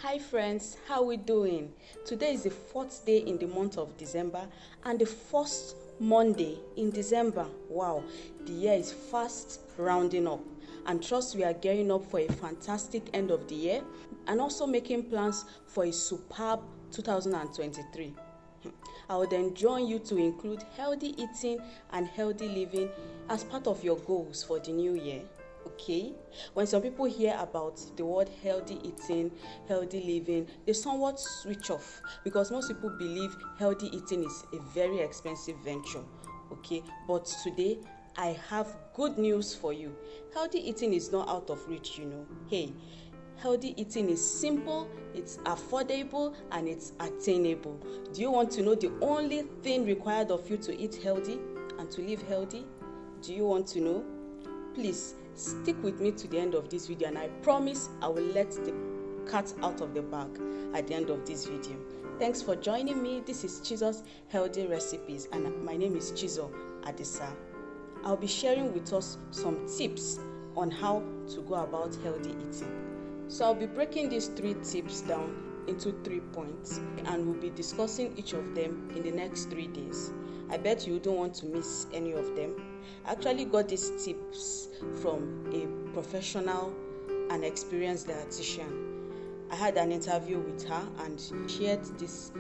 Hi friends, how we doing? Today is the fourth day in the month of December and the first Monday in December. Wow, the year is fast rounding up, and trust we are gearing up for a fantastic end of the year and also making plans for a superb 2023. I would enjoin you to include healthy eating and healthy living as part of your goals for the new year. Okay, when some people hear about the word healthy eating, healthy living, they somewhat switch off because most people believe healthy eating is a very expensive venture. Okay, but today I have good news for you. Healthy eating is not out of reach, Hey, healthy eating is simple, it's affordable, and it's attainable. Do you want to know the only thing required of you to eat healthy and to live healthy? Do you want to know? Please stick with me to the end of this video, and I promise I will let the cat out of the bag at the end of this video. Thanks for joining me. This is Chizo's Healthy Recipes, and my name is Chizo Adisa. I'll be sharing with us some tips on how to go about healthy eating. So I'll be breaking these 3 tips down into 3 points, and we'll be discussing each of them in the next 3 days. I bet you don't want to miss any of them. I actually got these tips from a professional and experienced dietitian. I had an interview with her and she shared these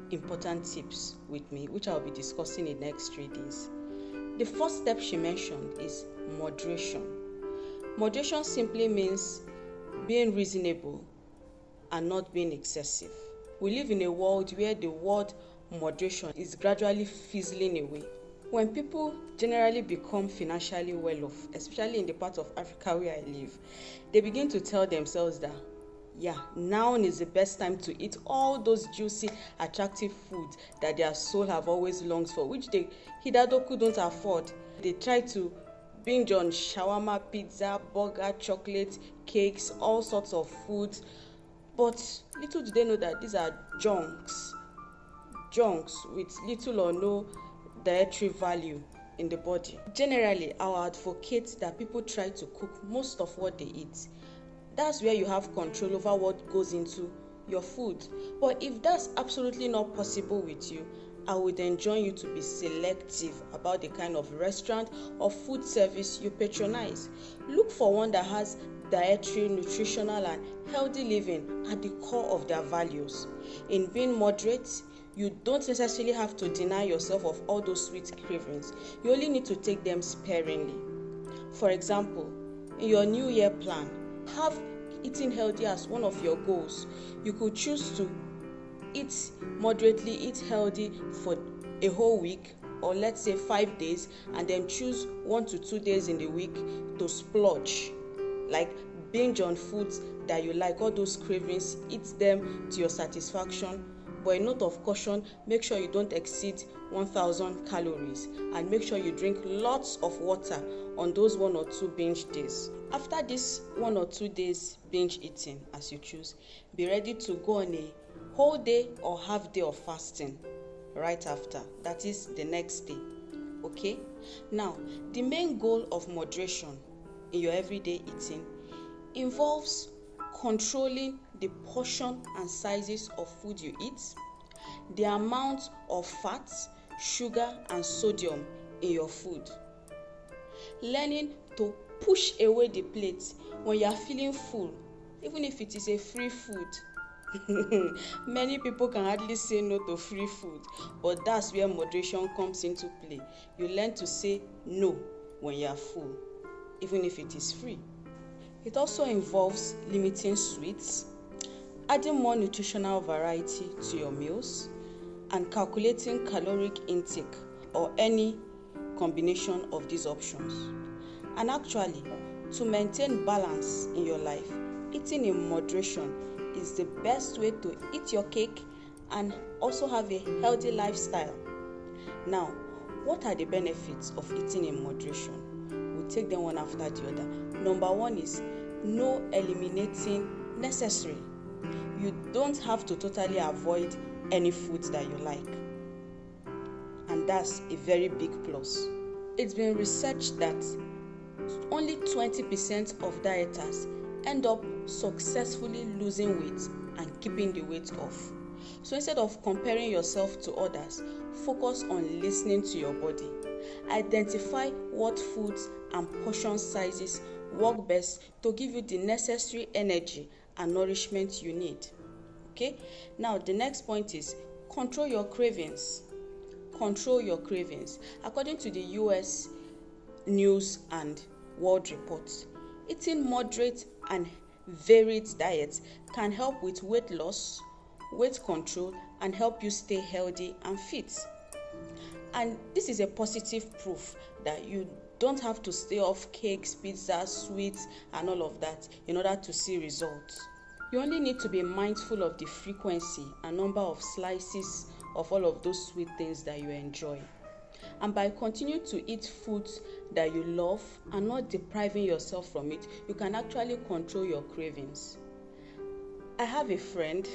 important tips with me, which I'll be discussing in the next 3 days. The first step she mentioned is moderation. Moderation simply means being reasonable and not being excessive. We live in a world where the word moderation is gradually fizzling away. When people generally become financially well off, especially in the part of Africa where I live, they begin to tell themselves that, now is the best time to eat all those juicy, attractive foods that their soul have always longed for, which they hitherto couldn't afford. They try to binge on shawarma, pizza, burger, chocolate, cakes, all sorts of foods. But little do they know that these are junks with little or no dietary value in the body. Generally, I would advocate that people try to cook most of what they eat. That's where you have control over what goes into your food. But if that's absolutely not possible with you, I would enjoin you to be selective about the kind of restaurant or food service you patronize. Look for one that has dietary, nutritional, and healthy living at the core of their values. In being moderate, you don't necessarily have to deny yourself of all those sweet cravings. You only need to take them sparingly. For example, in your New Year plan, have eating healthy as one of your goals. You could choose to eat moderately, eat healthy for a whole week, or let's say 5 days, and then choose 1 to 2 days in the week to splurge, like binge on foods that you like, all those cravings, eat them to your satisfaction. But a note of caution, make sure you don't exceed 1,000 calories, and make sure you drink lots of water on those 1 or 2 binge days. After this 1 or 2 days binge eating, as you choose, be ready to go on a whole day or half day of fasting right after. That is the next day. Okay? Now, the main goal of moderation in your everyday eating involves controlling the portion and sizes of food you eat, the amount of fat, sugar, and sodium in your food. Learning to push away the plate when you are feeling full, even if it is a free food. Many people can hardly say no to free food, but that's where moderation comes into play. You learn to say no when you are full, even if it is free. It also involves limiting sweets, adding more nutritional variety to your meals, and calculating caloric intake or any combination of these options. And actually, to maintain balance in your life, eating in moderation is the best way to eat your cake and also have a healthy lifestyle. Now, what are the benefits of eating in moderation? We'll take them one after the other. Number 1 is no eliminating necessary. You don't have to totally avoid any foods that you like, and that's a very big plus. It's been researched that only 20% of dieters end up successfully losing weight and keeping the weight off. So instead of comparing yourself to others, focus on listening to your body. Identify what foods and portion sizes work best to give you the necessary energy and nourishment you need. Okay? Now the next point is control your cravings. Control your cravings. According to the US News and World Report, eating moderate and varied diets can help with weight loss, weight control, and help you stay healthy and fit. And this is a positive proof that you don't have to stay off cakes, pizza, sweets, and all of that in order to see results. You only need to be mindful of the frequency and number of slices of all of those sweet things that you enjoy. And by continuing to eat foods that you love and not depriving yourself from it, you can actually control your cravings. I have a friend,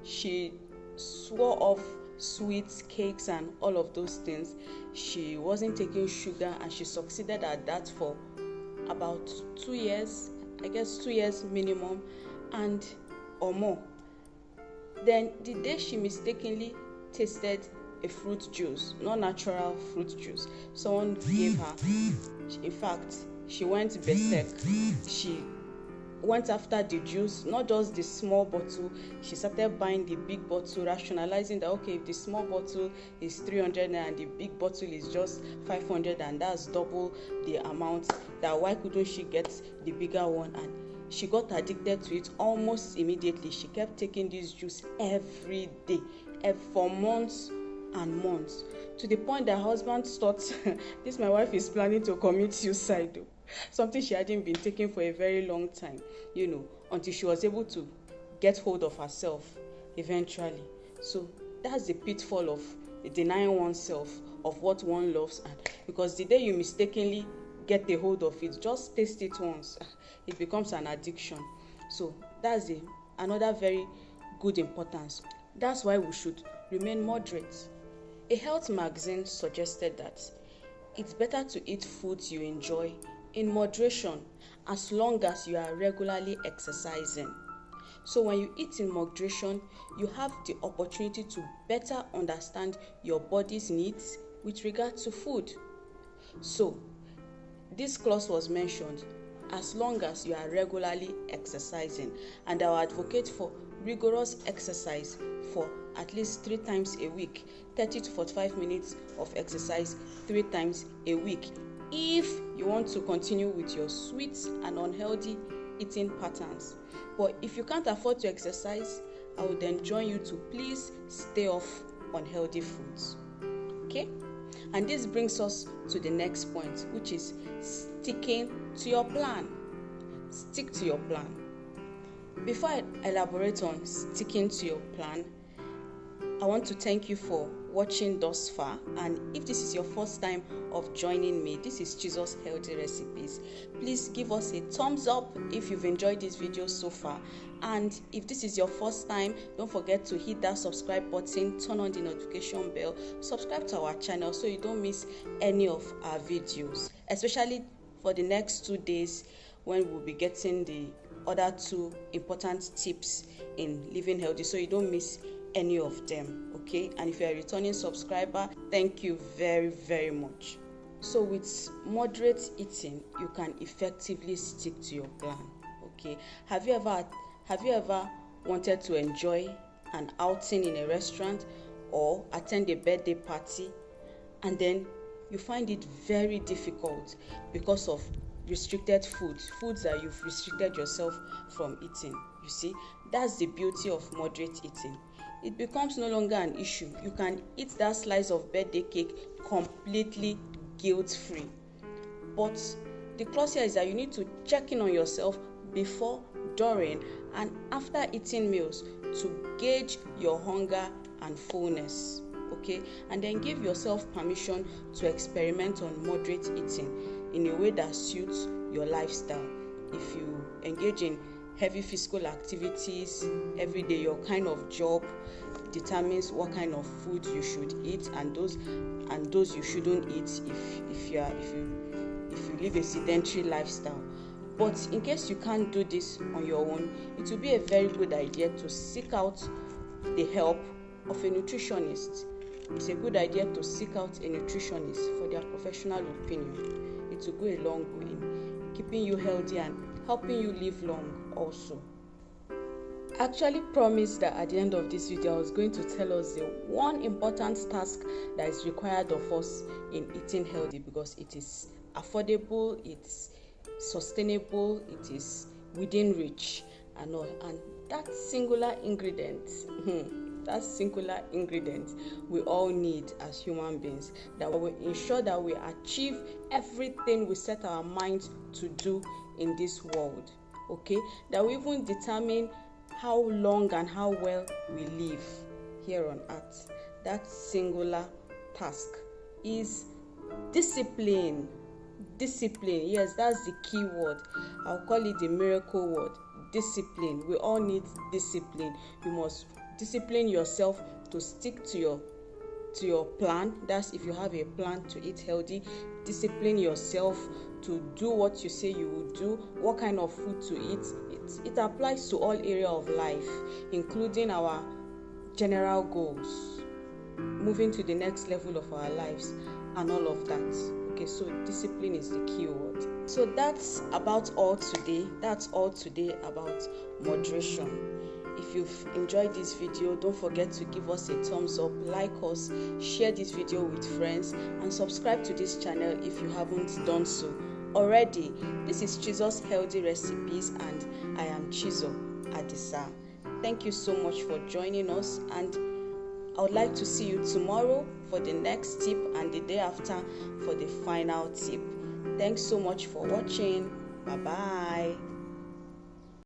she swore off sweets, cakes, and all of those things. She wasn't taking sugar, and she succeeded at that for about 2 years, I guess 2 years minimum, and or more. Then the day she mistakenly tasted a fruit juice, not natural fruit juice, someone gave her, in fact, she went berserk. She went after the juice, not just the small bottle. She started buying the big bottle, rationalizing that okay, if the small bottle is 300 and the big bottle is just 500, and that's double the amount, that why couldn't she get the bigger one? And she got addicted to it almost immediately. She kept taking this juice every day, for months and months, to the point that her husband thought, this my wife is planning to commit suicide. Something she hadn't been taking for a very long time, until she was able to get hold of herself eventually. So that's the pitfall of denying oneself of what one loves, and because the day you mistakenly get a hold of it, just taste it once, it becomes an addiction. So that's another very good importance. That's why we should remain moderate. A health magazine suggested that it's better to eat foods you enjoy in moderation as long as you are regularly exercising. So when you eat in moderation, you have the opportunity to better understand your body's needs with regard to food. So this clause was mentioned as long as you are regularly exercising, and I will advocate for rigorous exercise for at least 3 times a week, 30 to 45 minutes of exercise 3 times a week, if you want to continue with your sweet and unhealthy eating patterns. But if you can't afford to exercise, I would enjoin you to please stay off unhealthy foods. Okay? And this brings us to the next point, which is sticking to your plan. Stick to your plan. Before I elaborate on sticking to your plan, I want to thank you for watching thus far. And if this is your first time of joining me, this is Jesus Healthy Recipes. Please give us a thumbs up if you've enjoyed this video so far. And if this is your first time, don't forget to hit that subscribe button, turn on the notification bell, subscribe to our channel so you don't miss any of our videos, especially for the next 2 days when we'll be getting the other 2 important tips in living healthy, so you don't miss any of them. Okay? And if you're a returning subscriber, thank you very, very much. So with moderate eating, you can effectively stick to your plan. Okay? Have you ever wanted to enjoy an outing in a restaurant or attend a birthday party, and then you find it very difficult because of restricted foods that you've restricted yourself from eating? You see, that's the beauty of moderate eating. It becomes no longer an issue. You can eat that slice of birthday cake completely guilt-free. But the clause here is that you need to check in on yourself before, during, and after eating meals to gauge your hunger and fullness. Okay? And then give yourself permission to experiment on moderate eating in a way that suits your lifestyle. If you engage in heavy physical activities every day, your kind of job determines what kind of food you should eat and those you shouldn't eat if you live a sedentary lifestyle. But in case you can't do this on your own, it will be a very good idea to seek out the help of a nutritionist. It's a good idea to seek out a nutritionist for their professional opinion. It will go a long way in keeping you healthy and helping you live long also. I actually promised that at the end of this video I was going to tell us the one important task that is required of us in eating healthy, because it is affordable, it's sustainable, it is within reach and all. And that singular ingredient we all need as human beings, that will ensure that we achieve everything we set our minds to do in this world. Okay, that will even determine how long and how well we live here on earth. That singular task is discipline. Discipline, yes, that's the key word. I'll call it the miracle word. Discipline. We all need discipline. You must discipline yourself to stick to your plan. That's if you have a plan to eat healthy. Discipline yourself to do what you say you will do, what kind of food to eat. It applies to all areas of life, including our general goals, moving to the next level of our lives and all of that. Okay, so discipline is the key word. So that's about all today. That's all today about moderation. If you've enjoyed this video, don't forget to give us a thumbs up, like us, share this video with friends, and subscribe to this channel if you haven't done so already. This is Chizo's Healthy Recipes, and I am Chizo Adisa. Thank you so much for joining us, and I would like to see you tomorrow for the next tip and the day after for the final tip. Thanks so much for watching. Bye bye.